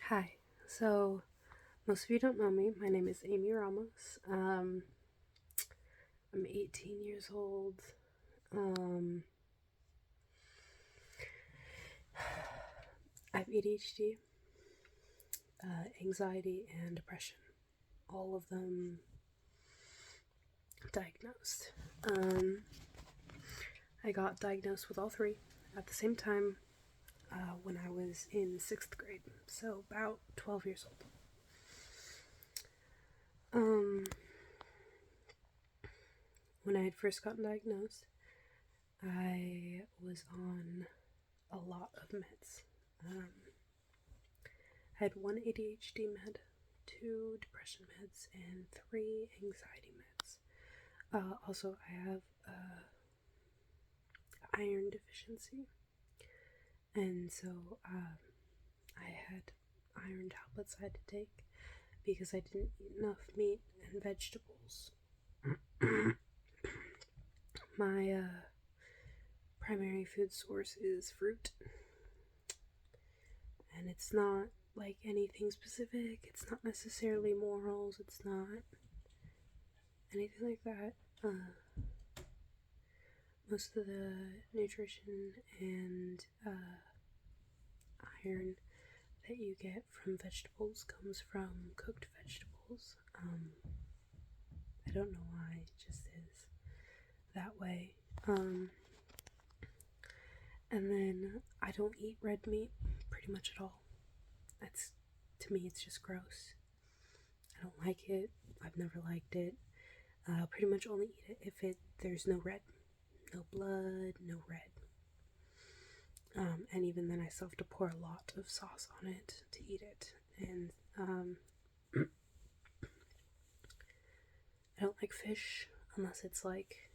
Hi. So, most of you don't know me. My name is Amy Ramos. I'm 18 years old. Um, I have ADHD, anxiety, and depression. All of them diagnosed. I got diagnosed with all three at the same time when I was in 6th grade, so about 12 years old. When I had first gotten diagnosed, I was on a lot of meds. I had 1 ADHD med, 2 depression meds, and 3 anxiety meds. Also, I have iron deficiency, and so I had iron tablets I had to take because I didn't eat enough meat and vegetables. My primary food source is fruit, and it's not like anything specific. It's not necessarily morals. It's not anything like that. Most of the nutrition and iron that you get from vegetables comes from cooked vegetables. I don't know why, it just is that way. And then I don't eat red meat pretty much at all. That's, to me, it's just gross. I don't like it. I've never liked it. Pretty much only eat it if there's no red. No blood, no red. And even then I still have to pour a lot of sauce on it to eat it. And I don't like fish unless it's like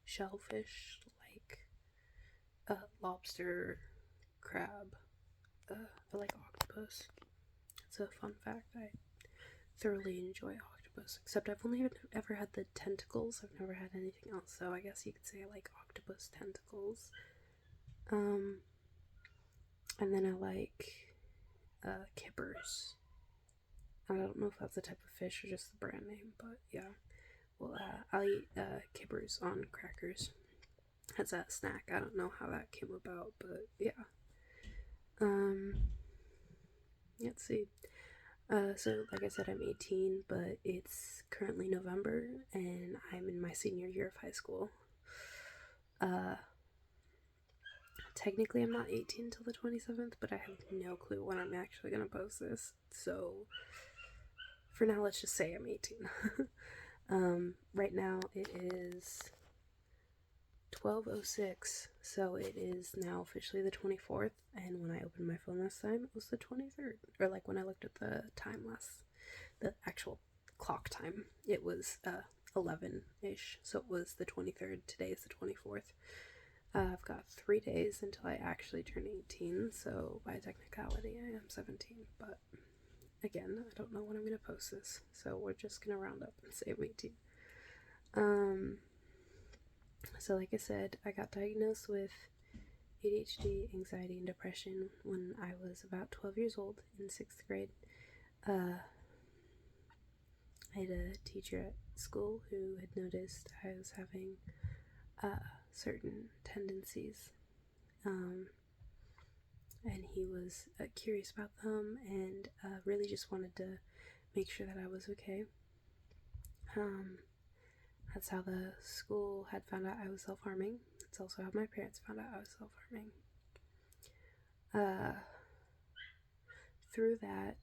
shellfish, like lobster, crab. I like octopus. It's a fun fact. I thoroughly enjoy octopus, except I've only ever had the tentacles. I've never had anything else, so I guess you could say I like octopus tentacles. And then I like kippers. I don't know if that's a type of fish or just the brand name, but yeah. Well, I'll eat kippers on crackers as a snack. I don't know how that came about, but yeah. Let's see. So, like I said, I'm 18, but it's currently November, and I'm in my senior year of high school. Technically, I'm not 18 till the 27th, but I have no clue when I'm actually going to post this. So, for now, let's just say I'm 18. Right now, it is 12:06, so it is now officially the 24th, and when I opened my phone last time, it was the 23rd. Or, like, when I looked at the time the actual clock time, it was 11-ish, so it was the 23rd. Today is the 24th. I've got 3 days until I actually turn 18, so by technicality I am 17, but again, I don't know when I'm going to post this, so we're just going to round up and say I'm 18. So like I said, I got diagnosed with ADHD, anxiety, and depression when I was about 12 years old in 6th grade. I had a teacher at school who had noticed I was having certain tendencies, and he was curious about them and really just wanted to make sure that I was okay. That's how the school had found out I was self-harming. It's also how my parents found out I was self-harming. Through that,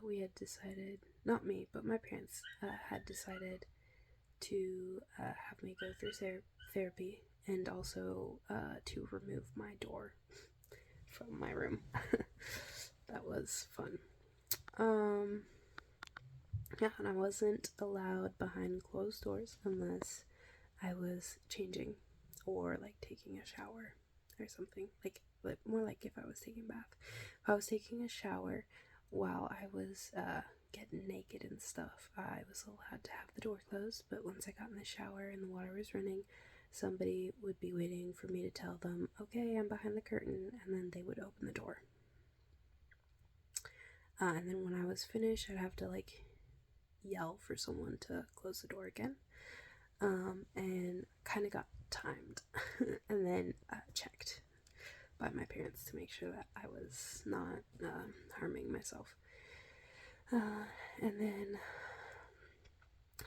we had decided, not me, but my parents had decided to have me go through therapy and also to remove my door from my room. That was fun. Yeah, and I wasn't allowed behind closed doors unless I was changing or like taking a shower or something. Like more like if I was taking a bath. If I was taking a shower while I was getting naked and stuff, I was allowed to have the door closed, but once I got in the shower and the water was running, somebody would be waiting for me to tell them, okay, I'm behind the curtain, and then they would open the door. And then when I was finished, I'd have to like yell for someone to close the door again. And kind of got timed and then checked by my parents to make sure that I was not harming myself. And then,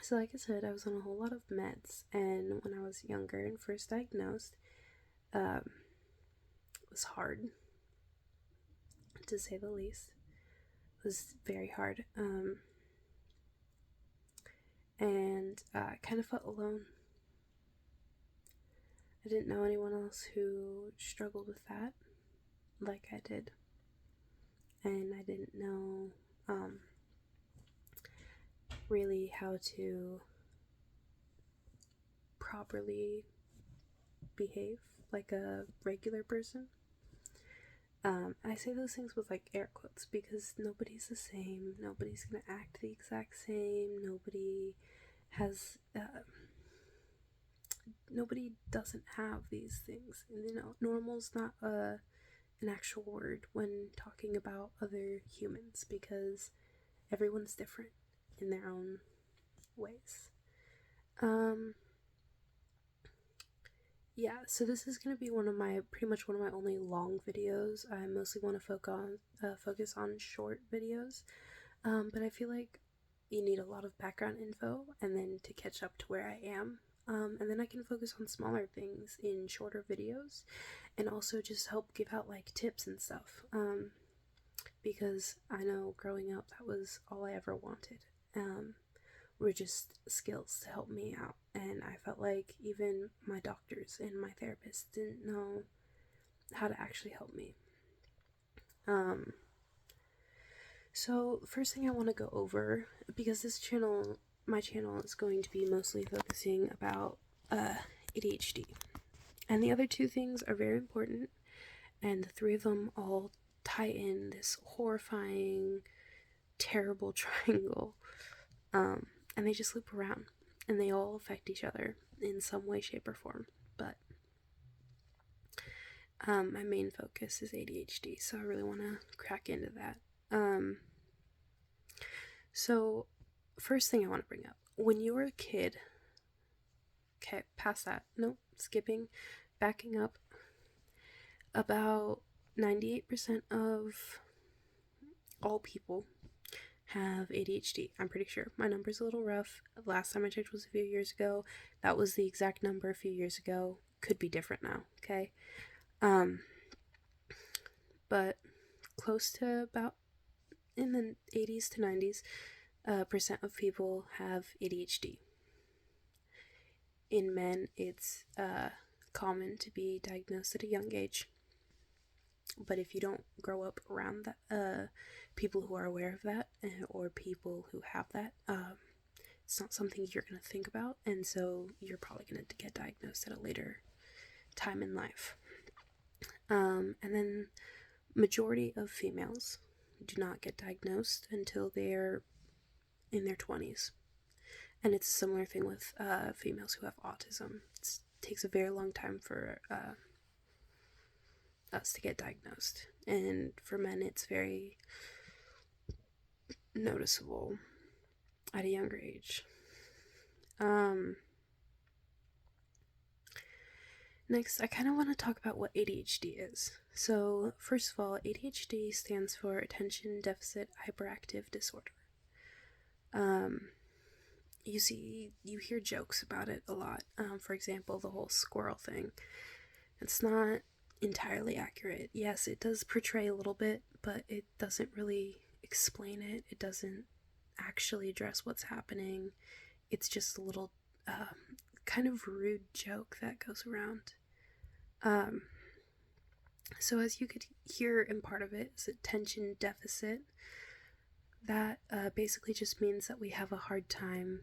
so like I said, I was on a whole lot of meds, and when I was younger and first diagnosed, it was hard, to say the least. It was very hard. And I kind of felt alone. I didn't know anyone else who struggled with that like I did. And I didn't know really how to properly behave like a regular person. I say those things with like air quotes because nobody's the same. Nobody's gonna act the exact same. Nobody doesn't have these things. And, normal's not an actual word when talking about other humans because everyone's different in their own ways. Yeah, so this is going to be pretty much one of my only long videos. I mostly want to focus on short videos, but I feel like you need a lot of background info and then to catch up to where I am. And then I can focus on smaller things in shorter videos and also just help give out like tips and stuff. Because I know growing up that was all I ever wanted. Were just skills to help me out, and I felt like even my doctors and my therapists didn't know how to actually help me. So first thing I want to go over, because my channel is going to be mostly focusing about ADHD, and the other two things are very important, and the three of them all tie in this horrifying, terrible triangle. And they just loop around, and they all affect each other in some way, shape, or form. But my main focus is ADHD, so I really want to crack into that. So first thing I want to bring up, when you were a kid, okay, past that, nope, skipping, backing up, about 98% of all people have ADHD. I'm pretty sure. My number's a little rough. Last time I checked was a few years ago. That was the exact number a few years ago. Could be different now, okay? But close to about in the 80s to 90s percent of people have ADHD. In men, it's common to be diagnosed at a young age. But if you don't grow up around that, people who are aware of that or people who have that, it's not something you're going to think about, and so you're probably going to get diagnosed at a later time in life. And then majority of females do not get diagnosed until they're in their 20s. And it's a similar thing with females who have autism. It takes a very long time for us to get diagnosed, and for men it's very noticeable at a younger age. Next, I kind of want to talk about what ADHD is. So first of all, ADHD stands for Attention Deficit Hyperactive Disorder. You hear jokes about it a lot. For example, the whole squirrel thing. It's not entirely accurate. Yes, it does portray a little bit, but it doesn't really explain it. It doesn't actually address what's happening. It's just a little kind of rude joke that goes around. So as you could hear in part of it is attention deficit. That basically just means that we have a hard time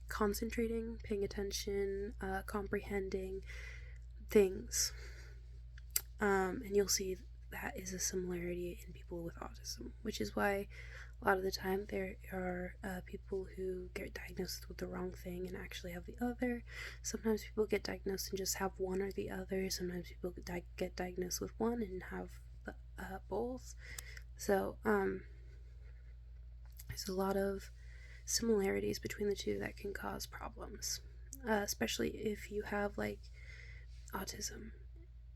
concentrating, paying attention, comprehending things. And you'll see that is a similarity in people with autism, which is why a lot of the time there are people who get diagnosed with the wrong thing and actually have the other. Sometimes people get diagnosed and just have one or the other. Sometimes people get diagnosed with one and have both. So There's a lot of similarities between the two that can cause problems, especially if you have like autism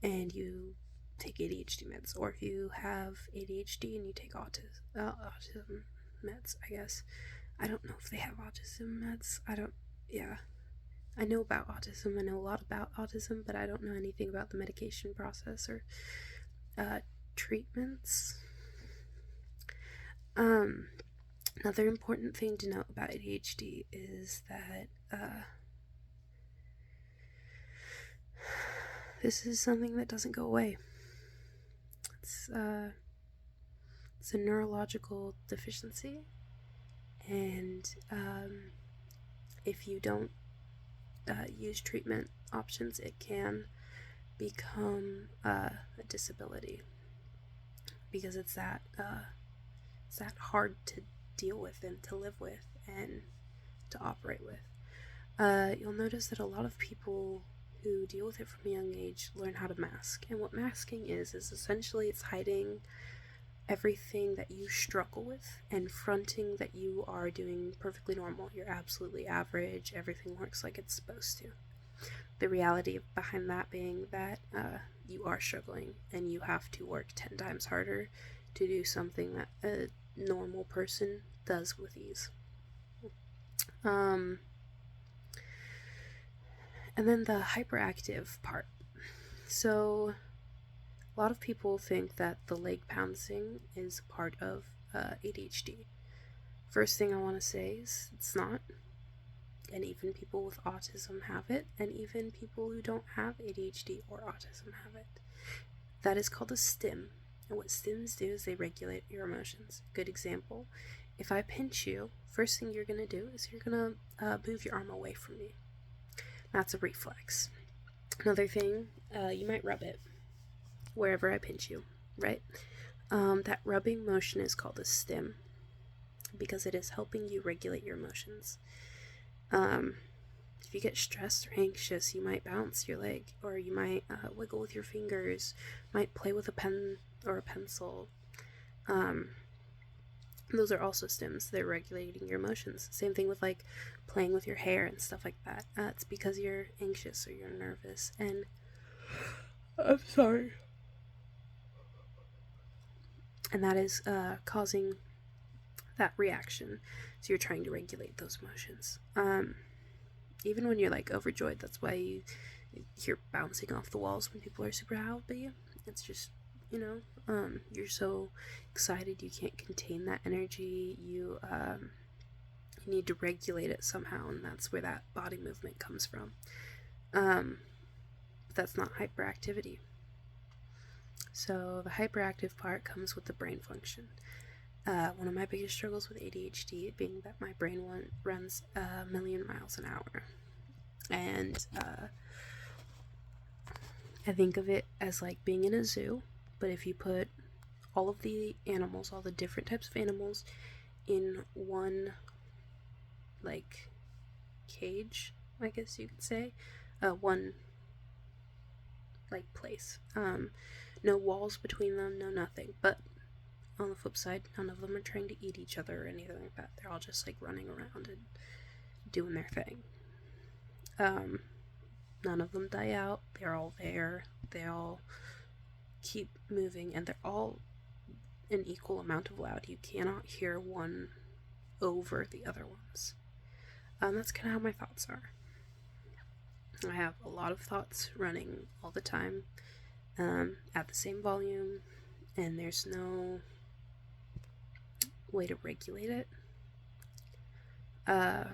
and you take ADHD meds, or if you have ADHD and you take autism meds, I guess. I don't know if they have autism meds. Yeah. I know about autism. I know a lot about autism, but I don't know anything about the medication process or treatments. Another important thing to note about ADHD is that this is something that doesn't go away. It's a neurological deficiency, and if you don't use treatment options, it can become a disability, because it's that hard to deal with and to live with and to operate with. You'll notice that a lot of people who deal with it from a young age learn how to mask. And what masking is essentially it's hiding everything that you struggle with and fronting that you are doing perfectly normal. You're absolutely average. Everything works like it's supposed to. The reality behind that being that you are struggling and you have to work 10 times harder to do something that a normal person does with ease. And then the hyperactive part. So a lot of people think that the leg pouncing is part of ADHD. First thing I want to say is it's not. And even people with autism have it, and even people who don't have ADHD or autism have it. That is called a stim. And what stims do is they regulate your emotions. Good example. If I pinch you, first thing you're going to do is you're going to move your arm away from me. That's a reflex. Another thing, you might rub it wherever I pinch you, right? That rubbing motion is called a stim because it is helping you regulate your emotions. If you get stressed or anxious, you might bounce your leg, or you might wiggle with your fingers, might play with a pen or a pencil. Those are also stims. They're regulating your emotions. Same thing with like playing with your hair and stuff like that. It's because you're anxious or you're nervous, and I'm sorry. And that is causing that reaction. So you're trying to regulate those emotions. Even when you're like overjoyed, that's why you hear bouncing off the walls when people are super happy. It's just, you're so excited you can't contain that energy. You need to regulate it somehow, and that's where that body movement comes from. But that's not hyperactivity. So the hyperactive part comes with the brain function. One of my biggest struggles with ADHD being that my brain runs 1,000,000 miles an hour. And I think of it as like being in a zoo, but if you put all of the animals, all the different types of animals in one like cage, I guess you could say, one like place. No walls between them, no nothing. But on the flip side, none of them are trying to eat each other or anything like that. They're all just like running around and doing their thing. None of them die out. They're all there. They all keep moving, and they're all an equal amount of loud. You cannot hear one over the other ones. That's kind of how my thoughts are. I have a lot of thoughts running all the time at the same volume, and there's no way to regulate it. And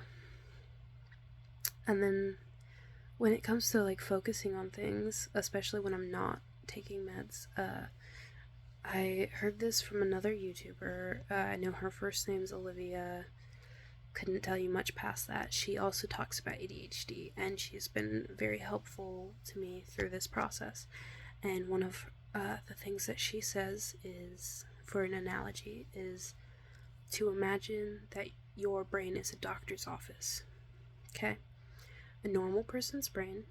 then when it comes to like focusing on things, especially when I'm not taking meds, I heard this from another YouTuber. I know her first name's Olivia. Couldn't tell you much past that. She also talks about ADHD, and she's been very helpful to me through this process. And one of the things that she says is, for an analogy, is to imagine that your brain is a doctor's office. Okay? A normal person's brain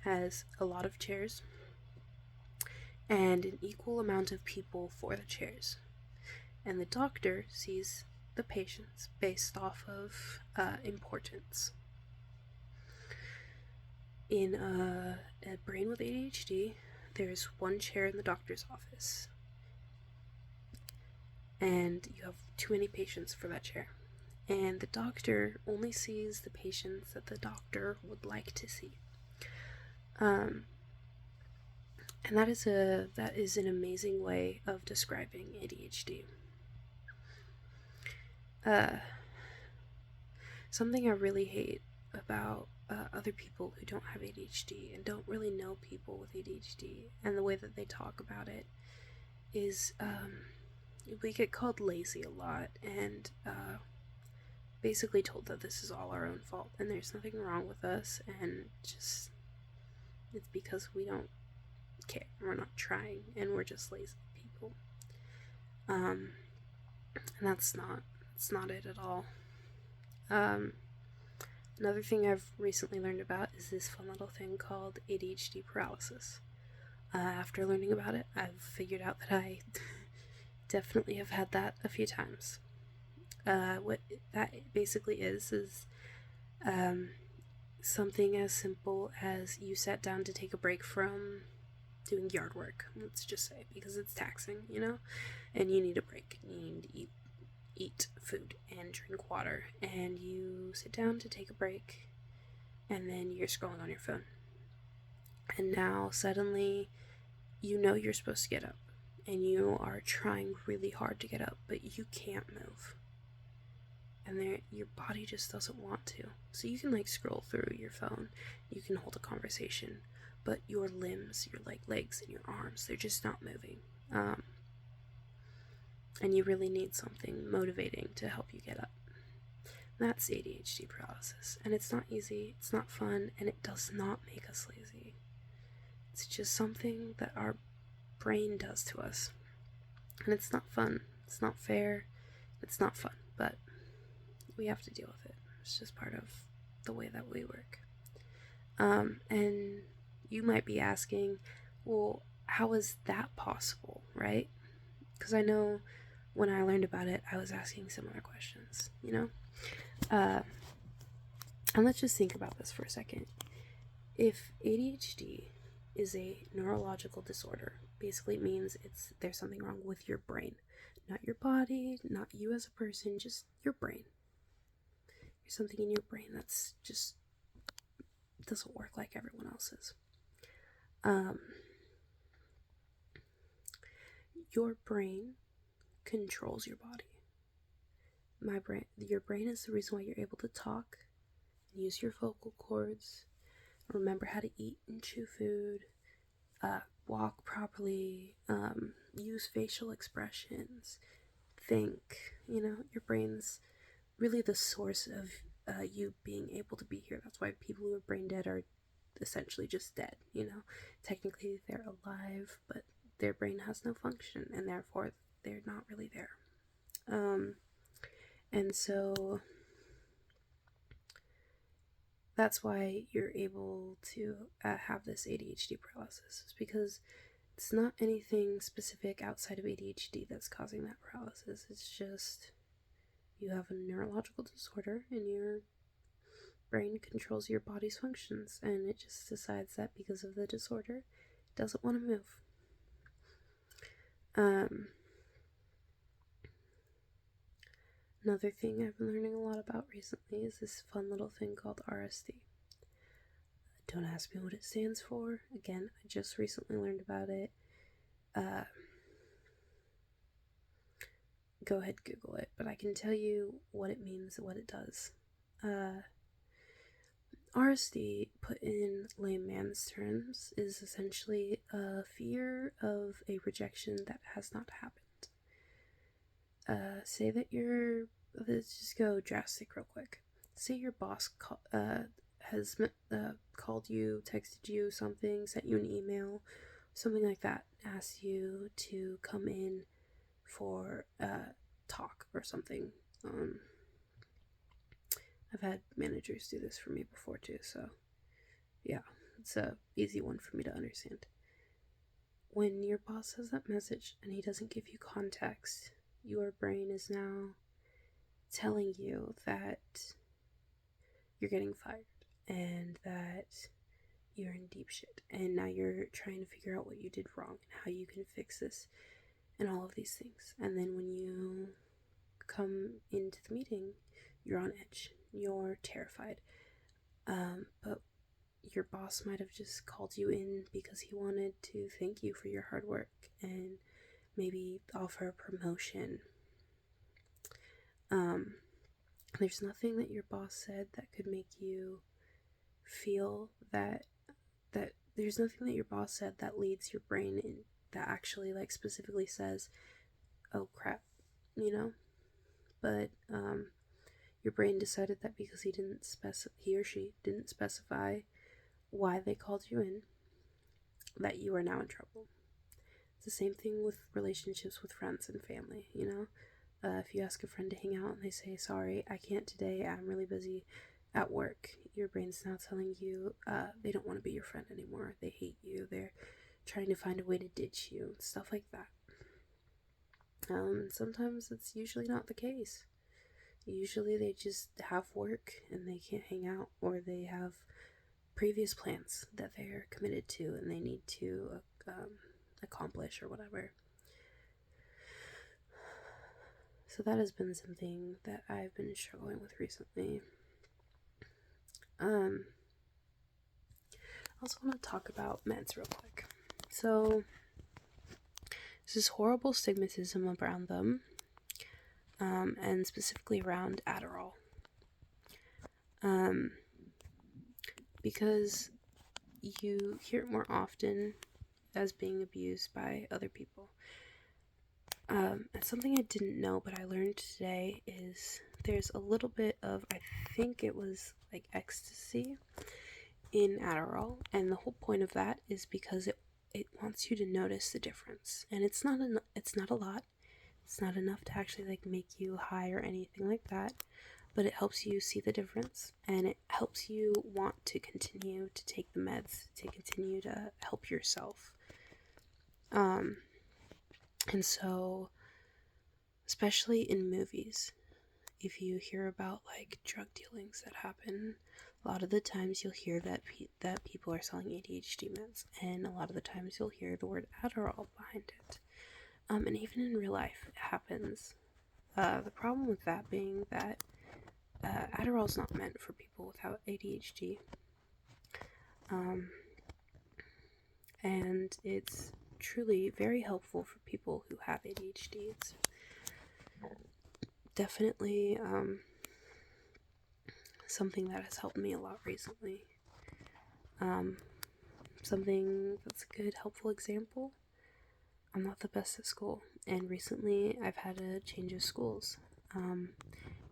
has a lot of chairs and an equal amount of people for the chairs. And the doctor sees the patients based off of importance. In a brain with ADHD, there's one chair in the doctor's office, and you have too many patients for that chair. And the doctor only sees the patients that the doctor would like to see. And that is an amazing way of describing ADHD. Something I really hate about other people who don't have ADHD and don't really know people with ADHD, and the way that they talk about it, is we get called lazy a lot, and basically told that this is all our own fault and there's nothing wrong with us, and just it's because we don't care, we're not trying, and we're just lazy people. And that's not it at all. Another thing I've recently learned about is this fun little thing called ADHD paralysis. After learning about it, I've figured out that I definitely have had that a few times. What that basically is something as simple as you sat down to take a break from doing yard work, let's just say, because it's taxing, and you need a break. You need to eat food and drink water, and you sit down to take a break, and then you're scrolling on your phone. And now suddenly you're supposed to get up, and you are trying really hard to get up, but you can't move. And your body just doesn't want to. So you can scroll through your phone, you can hold a conversation, but your limbs, your legs and your arms, they're just not moving. And you really need something motivating to help you get up. That's ADHD paralysis. And it's not easy, it's not fun, and it does not make us lazy. It's just something that our brain does to us. And it's not fun, it's not fair, it's not fun, but we have to deal with it. It's just part of the way that we work. And you might be asking, well, how is that possible, right? Because I know when I learned about it, I was asking similar questions, And let's just think about this for a second. If ADHD is a neurological disorder, basically it means there's something wrong with your brain. Not your body, not you as a person, just your brain. There's something in your brain that's just doesn't work like everyone else's. Your brain controls your body. Your brain is the reason why you're able to talk, use your vocal cords, remember how to eat and chew food, walk properly, use facial expressions, think. Your brain's really the source of you being able to be here. That's why people who are brain dead are essentially just dead. Technically they're alive, but their brain has no function, and therefore they're not really there. And so that's why you're able to have this ADHD paralysis. It's because it's not anything specific outside of ADHD that's causing that paralysis. It's just you have a neurological disorder, and your brain controls your body's functions, and it just decides that because of the disorder, it doesn't want to move. Another thing I've been learning a lot about recently is this fun little thing called RSD. Don't ask me what it stands for. Again, I just recently learned about it. Go ahead, Google it, but I can tell you what it means and what it does. RSD, put in layman's terms, is essentially a fear of a rejection that has not happened. Say that let's just go drastic real quick. Say your boss has called you, texted you something, sent you an email, something like that, asked you to come in for a talk or something. I've had managers do this for me before too, so yeah, it's a easy one for me to understand. When your boss has that message and he doesn't give you context, your brain is now telling you that you're getting fired and that you're in deep shit, and now you're trying to figure out what you did wrong and how you can fix this and all of these things. And then when you come into the meeting, you're on edge, you're terrified, but your boss might have just called you in because he wanted to thank you for your hard work and maybe offer a promotion. There's nothing that your boss said that could make you feel that there's nothing that your boss said that leads your brain in, that actually like specifically says, oh crap, you know. But your brain decided that because he or she didn't specify why they called you in, that you are now in trouble. It's the same thing with relationships with friends and family, you know. If you ask a friend to hang out and they say, sorry, I can't today, I'm really busy at work, your brain's now telling you they don't want to be your friend anymore. They hate you. They're trying to find a way to ditch you and stuff like that. Sometimes it's usually not the case. Usually they just have work and they can't hang out, or they have previous plans that they're committed to and they need to accomplish or whatever. So that has been something that I've been struggling with recently. I also want to talk about meds real quick. So there's this horrible stigmatism around them, and specifically around Adderall. Because you hear it more often as being abused by other people. And something I didn't know but I learned today is there's a little bit of, I think it was like ecstasy in Adderall, and the whole point of that is because it wants you to notice the difference, and it's not a lot, it's not enough to actually like make you high or anything like that, but it helps you see the difference, and it helps you want to continue to take the meds, to continue to help yourself. And so, especially in movies, if you hear about like drug dealings that happen, a lot of the times you'll hear that that people are selling ADHD meds, and a lot of the times you'll hear the word Adderall behind it. And even in real life, it happens. The problem with that being that Adderall is not meant for people without ADHD, and it's truly very helpful for people who have ADHD. It's definitely something that has helped me a lot recently. Something that's a good, helpful example. I'm not the best at school, and recently I've had a change of schools.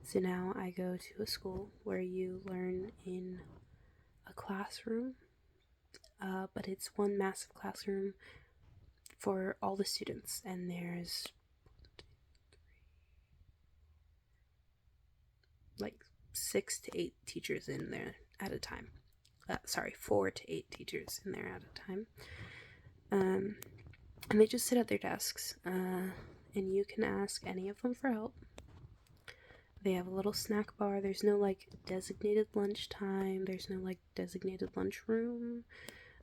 So now I go to a school where you learn in a classroom, but it's one massive classroom for all the students, and there's like 6 to 8 teachers in there at a time. 4 to 8 teachers in there at a time. And they just sit at their desks, and you can ask any of them for help. They have a little snack bar. There's no like designated lunchtime. There's no like designated lunchroom.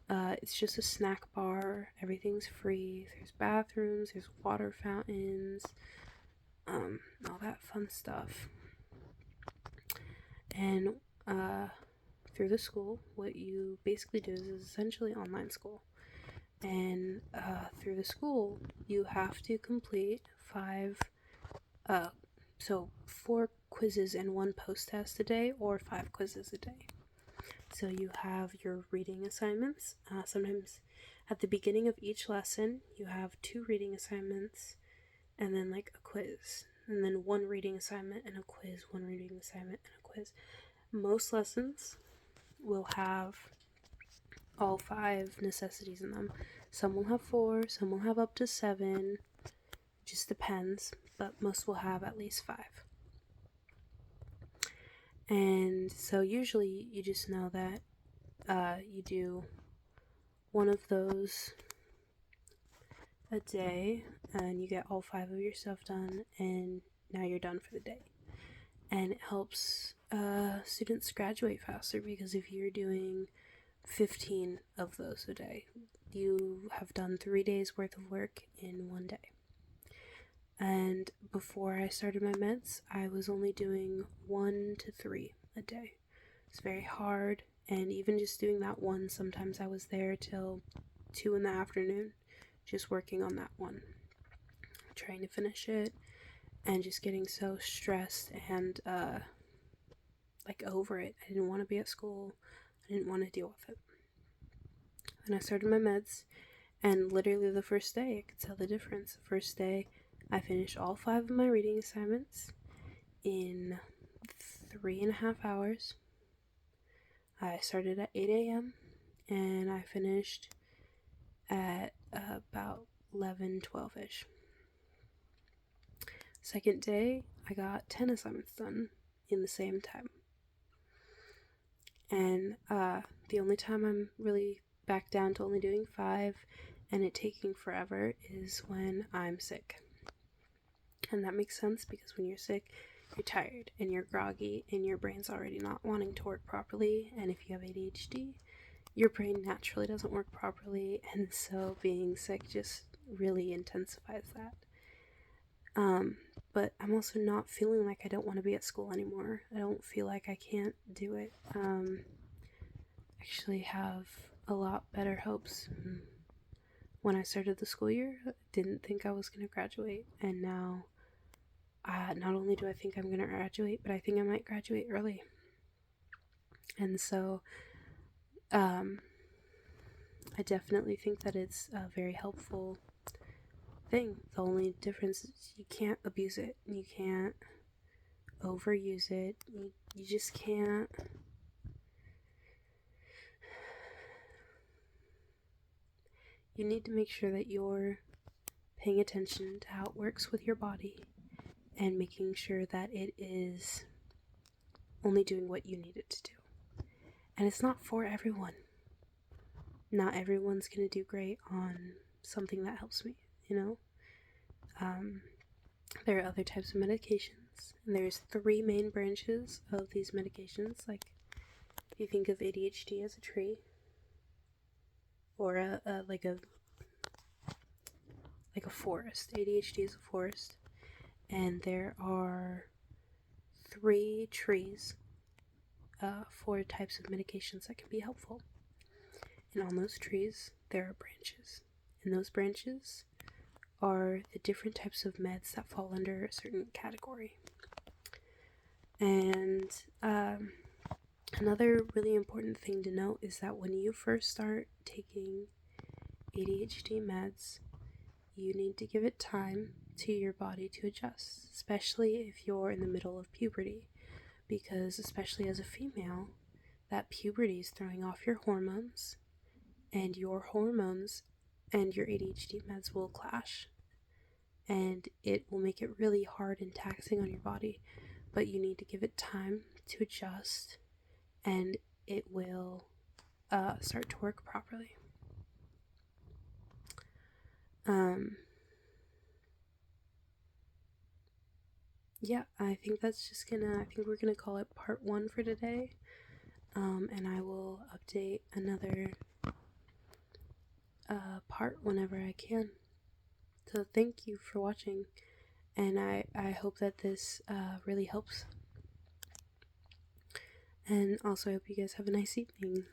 It's just a snack bar. Everything's free. There's bathrooms. There's water fountains. All that fun stuff. And through the school, what you basically do is essentially online school. And through the school, you have to complete 4 quizzes and 1 post-test a day, or 5 quizzes a day. So you have your reading assignments. Sometimes at the beginning of each lesson, you have 2 reading assignments, and then like a quiz, and then 1 reading assignment and a quiz, 1 reading assignment and a quiz. Most lessons will have all 5 necessities in them. Some will have 4, some will have up to 7, just depends, but most will have at least 5. And so usually you just know that you do one of those a day, and you get all 5 of your stuff done, and now you're done for the day. and it helps students graduate faster, because if you're doing 15 of those a day, you have done 3 days worth of work in one day. And before I started my meds, I was only doing 1 to 3 a day. It's very hard, and even just doing that one, sometimes I was there till 2 in the afternoon just working on that one, trying to finish it, and just getting so stressed and like over it. I didn't want to be at school. I didn't want to deal with it. And I started my meds, and literally the first day I could tell the difference. The first day I finished all 5 of my reading assignments in 3.5 hours. I started at 8 a.m. and I finished at about 11-12ish. Second day, I got 10 assignments done in the same time. And the only time I'm really back down to only doing 5 and it taking forever is when I'm sick. And that makes sense, because when you're sick, you're tired and you're groggy and your brain's already not wanting to work properly. And if you have ADHD, your brain naturally doesn't work properly, and so being sick just really intensifies that. But I'm also not feeling like I don't want to be at school anymore. I don't feel like I can't do it. Actually have a lot better hopes. When I started the school year, I didn't think I was going to graduate, and now not only do I think I'm going to graduate, but I think I might graduate early. And so I definitely think that it's a very helpful thing. The only difference is you can't abuse it. You can't overuse it. You just can't. You need to make sure that you're paying attention to how it works with your body and making sure that it is only doing what you need it to do. And it's not for everyone. Not everyone's going to do great on something that helps me, you know? There are other types of medications, and there's 3 main branches of these medications. Like, if you think of ADHD as a tree, or like a forest. ADHD is a forest, and there are 3 trees, 4 types of medications that can be helpful. And on those trees, there are branches, and those branches are the different types of meds that fall under a certain category. And another really important thing to note is that when you first start taking ADHD meds, you need to give it time to your body to adjust, especially if you're in the middle of puberty, because especially as a female, that puberty is throwing off your hormones, and your hormones and your ADHD meds will clash, and it will make it really hard and taxing on your body. But you need to give it time to adjust, and it will start to work properly. Yeah, I think we're gonna call it part 1 for today. And I will update another part whenever I can. So thank you for watching, and I hope that this really helps. And also I hope you guys have a nice evening.